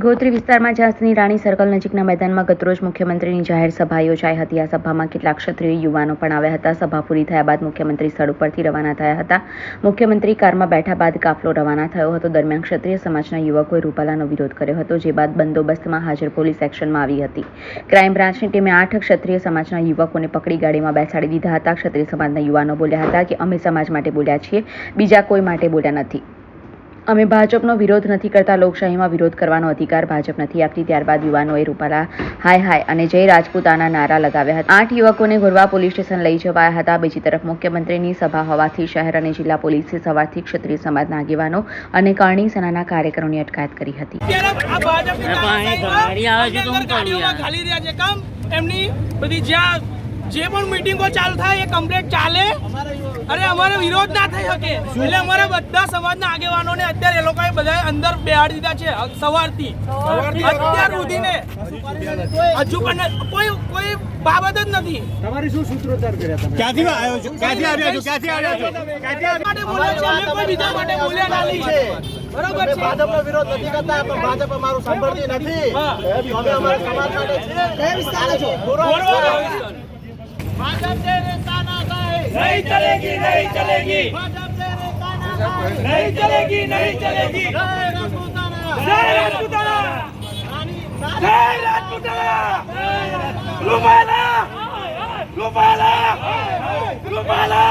ગોત્રી વિસ્તારમાં ઝાંસીની રાણી સર્કલ નજીકના મેદાનમાં ગતરોજ મુખ્યમંત્રીની જાહેર સભા યોજાઈ હતી. આ સભામાં કેટલાક ક્ષત્રિય યુવાનો પણ આવ્યા હતા. સભા પૂરી થયા બાદ મુખ્યમંત્રી સ્થળ ઉપરથી રવાના થયા હતા. મુખ્યમંત્રી કારમાં બેઠા બાદ કાફલો રવાના થયો હતો. દરમિયાન ક્ષત્રિય સમાજના યુવકોએ રૂપાલાનો વિરોધ કર્યો હતો, જે બાદ બંદોબસ્તમાં હાજર પોલીસ એક્શનમાં આવી હતી. ક્રાઇમ બ્રાન્ચની ટીમે 8 ક્ષત્રિય સમાજના યુવકોને પકડી ગાડીમાં બેસાડી દીધા હતા. ક્ષત્રિય સમાજના યુવાનો બોલ્યા હતા કે અમે સમાજ માટે બોલ્યા છીએ, બીજા કોઈ માટે બોલ્યા નથી. અમે ભાજપનો વિરોધ નથી કરતા, લોકશાહીમાં વિરોધ કરવાનો અધિકાર ભાજપ નથી આપતી. ત્યારબાદ યુવાનોએ રૂપાલા હાય હાય અને જય રાજપૂતાના નારા લગાવ્યા હતા. 8 યુવકોને ગોરવા પોલીસ સ્ટેશન લઈ જવાયા હતા. બીજી તરફ મુખ્યમંત્રીની સભા હોવાથી શહેર અને જિલ્લા પોલીસે સવારથી ક્ષત્રિય સમાજના આગેવાનો અને કરણી સેનાના કાર્યકરોની અટકાયત કરી હતી. જે પણ મીટિંગો ચાલુ થાય એ કમ્પ્લીટ ચાલે અને અમારો વિરોધ ના થઈ શકે, એટલે અમારા બધા સમાજના આગેવાનોને અત્યારે એ લોકોએ બધા અંદર બેહાડી દીધા છે. સવારથી અત્યાર સુધીને હજુ પણ કોઈ બાબત જ નથી. તમારી શું સૂત્રોચ્ચાર કર્યા તમે? ક્યાંથી આવ્યો છો? ક્યાંથી આવ્યા છો? ક્યાંથી આવ્યા છો? માટે બોલ્યા છે, અમે કોઈ બીજા માટે બોલ્યા નથી. બરોબર છે, ભાજપનો વિરોધ નથી કરતા, પણ ભાજપ અમારું સાંભળતી નથી. અમે અમારા સમાજ માટે છીએ. કયા વિસ્તારના છો? भाजप से नेता ना जाए, नहीं चलेगी, नहीं चलेगी। भाजप से नेता ना जाए, नहीं चलेगी, नहीं चलेगी। जय राजपूताना, जय राजपूताना, जय राजपूताना, रुमाला, रुमाला, रुमाला।